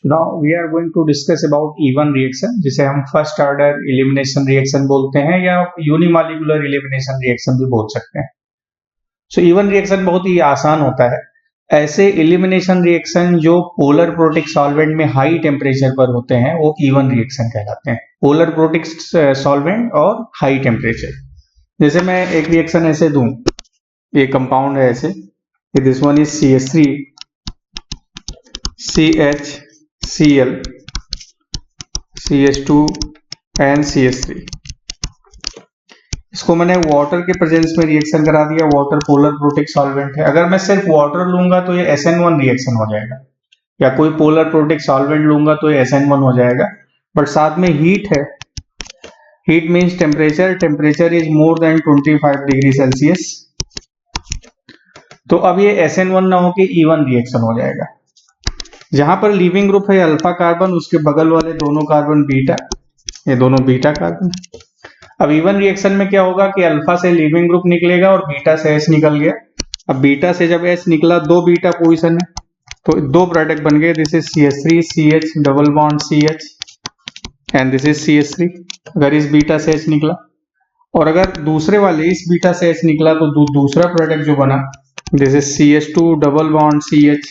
Now we are going to discuss about even reaction, जिसे हम first order elimination reaction बोलते हैं या यूनिमॉलिक्यूलर एलिमिनेशन रिएक्शन भी बोल सकते हैं। सो इवन रिएक्शन बहुत ही आसान होता है। ऐसे एलिमिनेशन रिएक्शन जो पोलर प्रोटिक सॉल्वेंट में हाई टेम्परेचर पर होते हैं वो इवन रिएक्शन कहलाते हैं। पोलर प्रोटिक सॉल्वेंट और हाई टेम्परेचर। जैसे मैं एक रिएक्शन ऐसे दूं, ये कंपाउंड है ऐसे, this one is CH3 CHCl CH2 and CH3। इसको मैंने वाटर के प्रेजेंस में रिएक्शन करा दिया। वाटर पोलर प्रोटिक सॉल्वेंट है। अगर मैं सिर्फ वाटर लूंगा तो ये SN1 रिएक्शन हो जाएगा, या कोई पोलर प्रोटिक सॉल्वेंट लूंगा तो ये SN1 हो जाएगा। बट साथ में हीट है। Heat means temperature, temperature is more than 25 degree Celsius. तो अब ये SN1 ना होके इवन रिएक्शन हो जाएगा। जहां पर लीविंग ग्रुप है अल्फा कार्बन, उसके बगल वाले दोनों कार्बन बीटा, ये दोनों बीटा कार्बन। अब इवन रिएक्शन में क्या होगा कि अल्फा से लीविंग ग्रुप निकलेगा और बीटा से H निकल गया। अब बीटा से जब H निकला, दो बीटा पोजीशन है तो दो प्रोडक्ट बन गए। This is CH3 CH double bond CH and this is CH3। अगर इस बीटा से H निकला, और अगर दूसरे वाले इस बीटा से H निकला तो दूसरा प्रोडक्ट जो बना, this is CH2 double bond CH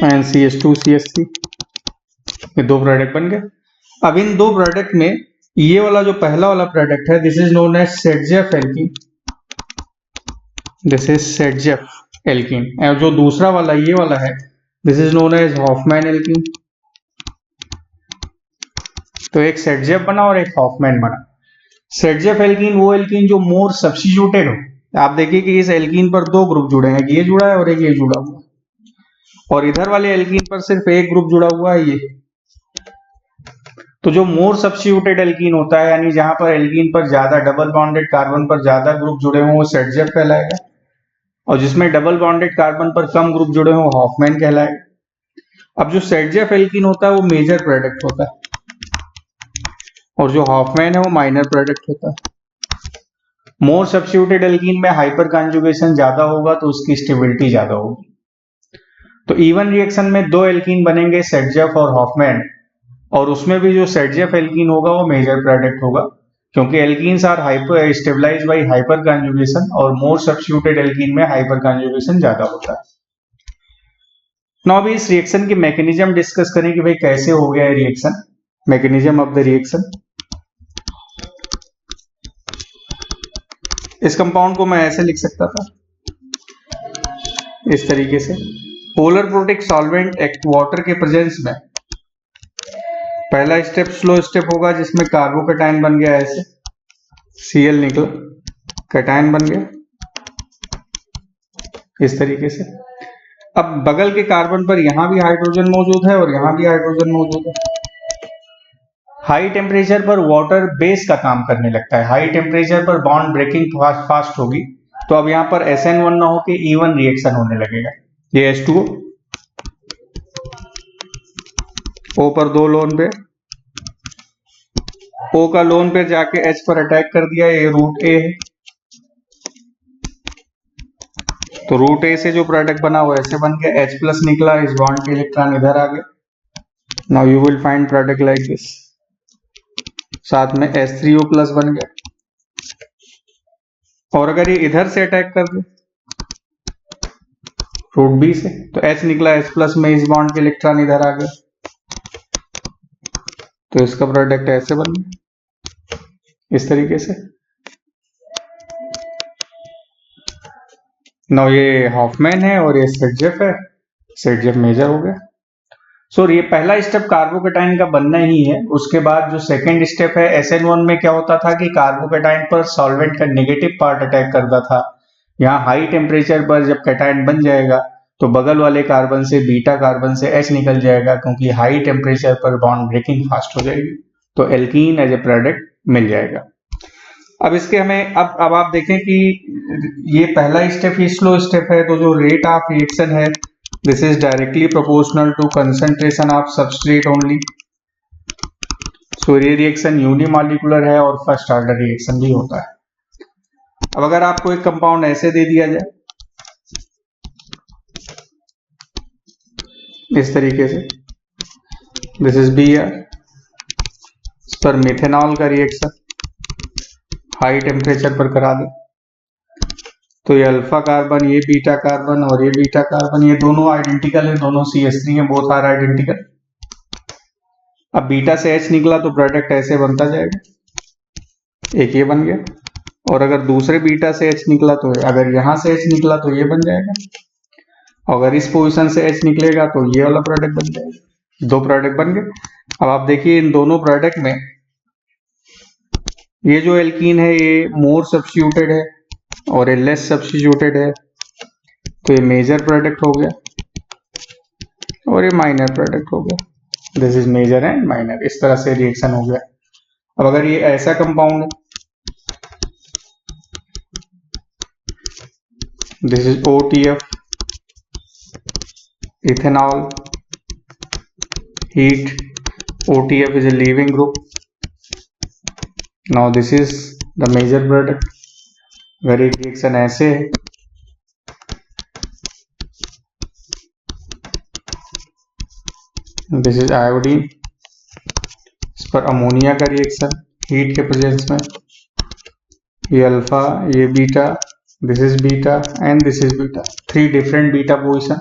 and CH2 CH3। ये दो प्रोडक्ट बन गए। अब इन दो प्रोडक्ट में ये वाला जो पहला वाला प्रोडक्ट है, this is known as Saytzeff alkene, this is Saytzeff alkene. और जो दूसरा वाला ये वाला है, this is known as Hofmann alkene. तो एक सेटजेफ बना और एक हॉफमैन बना। सेटजेफ एल्कीन वो एल्कीन जो मोर सब्स्टिट्यूटेड हो। आप देखिए कि इस एल्कीन पर दो ग्रुप जुड़े हैं, ये जुड़ा है और एक ये जुड़ा हुआ, और इधर वाले एल्कीन पर सिर्फ एक ग्रुप जुड़ा हुआ है, ये। तो जो मोर सब्स्टिट्यूटेड एल्कीन होता है, यानी जहां पर एल्कीन पर ज्यादा डबल बॉन्डेड कार्बन पर ज्यादा ग्रुप जुड़े हों, वो सेटजेफ कहलाएगा। और जिसमें डबल बॉन्डेड कार्बन पर कम ग्रुप जुड़े हों, हॉफमैन कहलाएगा। अब जो सेटजेफ एल्कीन होता है वो मेजर प्रोडक्ट होता है, और जो हॉफमैन है वो माइनर प्रोडक्ट होता है। मोर सब्स्टिट्यूटेड एल्कीन में हाइपर कॉन्जुगेशन ज्यादा होगा तो उसकी स्टेबिलिटी ज्यादा होगी। तो इवन रिएक्शन में दो एल्कीन बनेंगे, सेटजेफ और हॉफमैन, और उसमें भी जो सेटजेफ एल्कीन होगा वो मेजर प्रोडक्ट होगा, क्योंकि alkenes are hyper stabilised by hyperconjugation, और मोर सब्स्टिट्यूटेड एल्कीन में हाइपर कॉन्जुगेशन ज्यादा होता है। नाउ अभी इस रिएक्शन की मैकेनिज्म डिस्कस करें कि भाई कैसे हो गया है reaction, mechanism of the reaction. इस कंपाउंड को मैं ऐसे लिख सकता था, इस तरीके से। पोलर प्रोटिक सॉल्वेंट एक वाटर के प्रेजेंस में पहला स्टेप स्लो स्टेप होगा, जिसमें कार्बोकैटायन बन गया ऐसे, Cl निकला, कैटायन बन गया इस तरीके से। अब बगल के कार्बन पर यहां भी हाइड्रोजन मौजूद है और यहां भी हाइड्रोजन मौजूद है। हाई टेम्परेचर पर वाटर बेस का काम करने लगता है। हाई टेम्परेचर पर बॉन्ड ब्रेकिंग फास्ट होगी, तो अब यहां पर SN1 ना होके इवन रिएक्शन होने लगेगा। ये H2O, O पर दो लोन पे, O का लोन पे जाके H पर अटैक कर दिया, ये रूट A है। तो रूट A से जो प्रोडक्ट बना वो ऐसे बन गया, H प्लस निकला, इस बॉन्ड के इलेक्ट्रॉन इधर आ गए। Now you will find product like this, साथ में H3O प्लस बन गया। और अगर ये इधर से अटैक कर दे रूट B से, तो H निकला, H प्लस में इस बॉन्ड के इलेक्ट्रॉन इधर आ गए, तो इसका प्रोडक्ट ऐसे बन गया इस तरीके से। नाउ ये हॉफमैन है और ये सेटजेफ है, सेटजेफ मेजर हो गया। सो ये पहला स्टेप कार्बोकैटायन का बनना ही है। उसके बाद जो सेकंड स्टेप है, SN1 में क्या होता था कि कार्बोकैटायन पर सॉल्वेंट का नेगेटिव पार्ट अटैक करता था। यहाँ हाई टेम्परेचर पर जब कैटायन बन जाएगा तो बगल वाले कार्बन से, बीटा कार्बन से H निकल जाएगा, क्योंकि हाई टेम्परेचर पर बॉन्ड ब्रेकिंग फास्ट हो जाएगी, तो एल्कीन एज ए प्रोडक्ट मिल जाएगा। अब इसके हमें अब आप देखें कि ये पहला स्टेप ही स्लो स्टेप है, तो जो रेट ऑफ रिएक्शन है, this is directly proportional to concentration of substrate only. So ये रिएक्शन यूनिमॉलिक्यूलर है और फर्स्ट ऑर्डर रिएक्शन भी होता है। अब अगर आपको एक कंपाउंड ऐसे दे दिया जाए, इस तरीके से। This is Br। इस पर मिथेनॉल का रिएक्शन हाई टेम्परेचर पर करा दें तो ये अल्फा कार्बन, ये बीटा कार्बन और ये बीटा कार्बन, ये दोनों आइडेंटिकल है, दोनों CH3 है, बोथ आर आइडेंटिकल। अब बीटा से H निकला तो प्रोडक्ट ऐसे बनता जाएगा, एक ये बन गया। और अगर दूसरे बीटा से H निकला तो अगर यहां से H निकला तो ये बन जाएगा, अगर इस पोजीशन से H निकलेगा तो ये वाला प्रोडक्ट बन जाएगा। दो प्रोडक्ट बन गए। अब आप देखिए इन दोनों प्रोडक्ट में ये जो एल्कीन है ये मोर सब्स्टिट्यूटेड है और ये लेस सब्स्टिट्यूटेड है, तो ये मेजर प्रोडक्ट हो गया और ये माइनर प्रोडक्ट हो गया। This is major and minor, इस तरह से रिएक्शन हो गया। अब अगर ये ऐसा कंपाउंड है, this is OTF, ethanol, heat, OTF is a leaving group. Now this is the major product. अगर एक रिएक्शन ऐसे है, दिस इज आयोडीन, इस पर अमोनिया का रिएक्शन हीट के प्रेजेंस में, ये अल्फा, ये beta, this is beta and this is beta, 3 different beta position.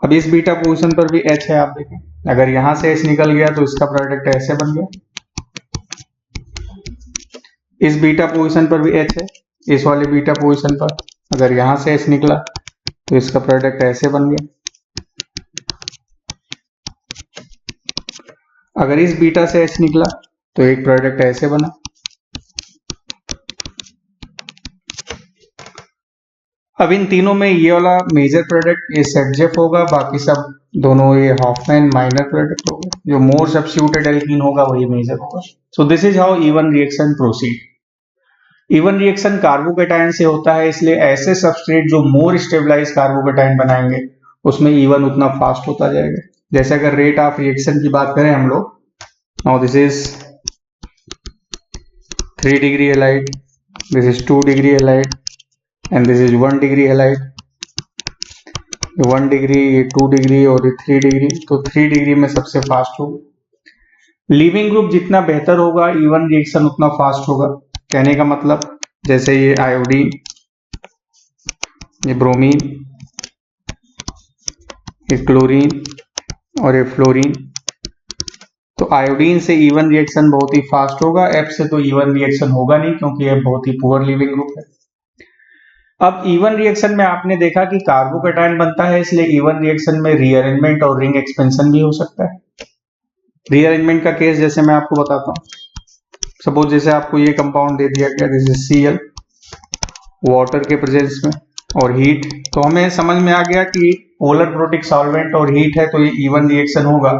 अब इस बीटा पोजीशन पर भी H है, आप देखें अगर यहां से H निकल गया तो इसका प्रोडक्ट ऐसे बन गया। इस बीटा पोजीशन पर भी H है, इस वाले बीटा पोजीशन पर अगर यहां से H निकला तो इसका प्रोडक्ट ऐसे बन गया। अगर इस बीटा से H निकला तो एक प्रोडक्ट ऐसे बना। अब इन तीनों में ये वाला मेजर प्रोडक्ट ये सेटजेफ होगा, बाकी सब दोनों ये हॉफमैन माइनर प्रोडक्ट होगा। जो मोर सब्स्टिट्यूटेड एल्कीन होगा वही मेजर होगा। सो this is how E one reaction proceed. E one reaction carbocation से होता है, इसलिए ऐसे सबस्ट्रेट जो मोर स्टेबलाइज कार्बोकेटायन बनाएंगे उसमें इवन उतना फास्ट होता जाएगा। जैसे अगर रेट ऑफ रिएक्शन की बात करें हम लोग, now this is 3 degree halide, this is 2 degree halide and this is 1 degree halide, 1 degree, 2 degree और 3 डिग्री, तो 3 डिग्री में सबसे फास्ट होगा। लीविंग ग्रुप जितना बेहतर होगा इवन रिएक्शन उतना फास्ट होगा। कहने का मतलब जैसे ये आयोडीन, ये ब्रोमीन, ये क्लोरीन और ये फ्लोरीन, तो आयोडीन से इवन रिएक्शन बहुत ही फास्ट होगा, F से तो इवन रिएक्शन होगा नहीं क्योंकि ये बहुत ही पुअर लीविंग ग्रुप है। अब इवन रिएक्शन में आपने देखा कि कार्बोकेटायन बनता है, इसलिए इवन रिएक्शन में रीअरेंजमेंट और रिंग एक्सपेंशन भी हो सकता है। रीअरेंजमेंट का केस जैसे मैं आपको बताता हूं। सपोज जैसे आपको ये कंपाउंड दे दिया गया, दिस इज Cl, वाटर के प्रेजेंस में और हीट, तो हमें समझ में आ गया कि पोलर प्रोटिक सॉल्वेंट और हीट है तो ये इवन रिएक्शन होगा।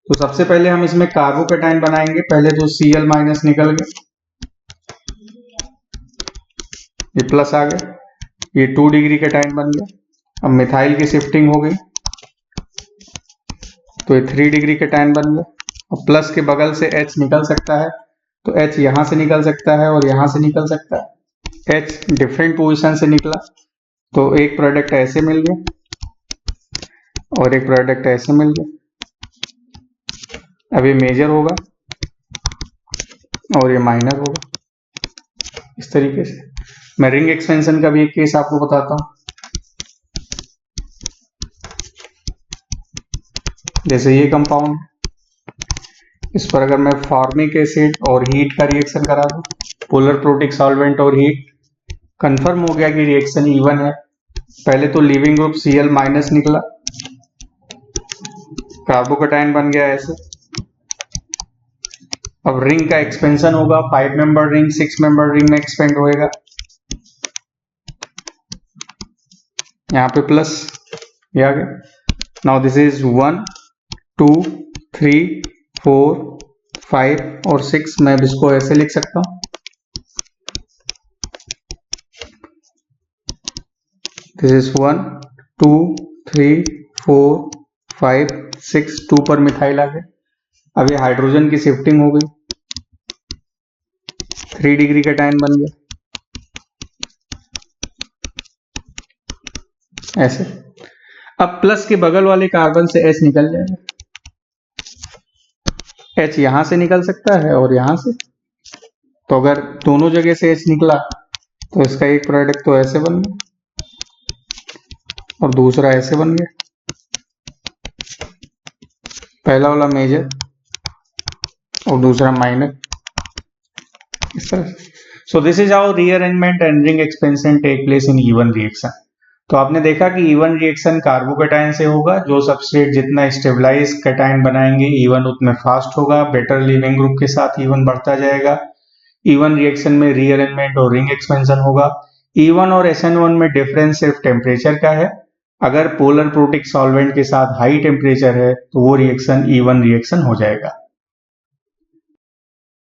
तो सबसे पहले हम इसमें कार्बोकेटायन बनाएंगे। पहले जो Cl माइनस निकल गया, ये प्लस आ गया, ये 2 डिग्री का टाइम बन गया। अब मिथाइल की शिफ्टिंग हो गई तो ये 3 डिग्री का टाइम बन गया। अब प्लस के बगल से H निकल सकता है तो H यहां से निकल सकता है और यहां से निकल सकता है। H डिफरेंट पोजीशन से निकला तो एक प्रोडक्ट ऐसे मिल गया और एक प्रोडक्ट ऐसे मिल गया। अब ये मेजर होगा और ये माइनर होगा। इस तरीके से मैं रिंग एक्सपेंशन का भी एक केस आपको बताता हूं। जैसे ये कंपाउंड, इस पर अगर मैं फॉर्मिक एसिड और हीट का रिएक्शन करा दूं, पोलर प्रोटिक सॉल्वेंट और हीट, कंफर्म हो गया कि रिएक्शन इवन है। पहले तो लीविंग ग्रुप Cl माइनस निकला, कार्बोकेटायन बन गया ऐसे। अब रिंग का एक्सपेंशन होगा, 5 मेंबर रिंग 6 मेंबर रिंग में एक्सपेंड होएगा। यहाँ पे प्लस, ये आ गया। नाउ दिस इज 1 2 3 4 5 और 6। मैं इसको ऐसे लिख सकता हूं, दिस इज 1 2 3 4 5 6, 2 पर मिथाइल आ गया। अब ये हाइड्रोजन की शिफ्टिंग हो गई, 3 डिग्री का टाइम बन गया ऐसे। अब प्लस के बगल वाले कार्बन से H निकल जाएगा, H यहां से निकल सकता है और यहां से, तो अगर दोनों जगह से H निकला तो इसका एक प्रोडक्ट तो ऐसे बन गया और दूसरा ऐसे बन गया, पहला वाला मेजर और दूसरा माइनर, इस तरह। So this is how rearrangement and ring expansion take place in even reaction. तो आपने देखा कि इवन रिएक्शन कार्बोकेटाइन से होगा, जो सबस्ट्रेट जितना स्टेबलाइज कैटाइन बनाएंगे इवन उतना फास्ट होगा, बेटर लीविंग ग्रुप के साथ इवन बढ़ता जाएगा। इवन रिएक्शन में रीअरेंजमेंट और रिंग एक्सपेंशन होगा। इवन और SN1 में डिफरेंस सिर्फ टेम्परेचर का है, अगर पोलर प्रोटिक सॉल्वेंट के साथ हाई टेम्परेचर है तो वो रिएक्शन इवन रिएक्शन हो जाएगा।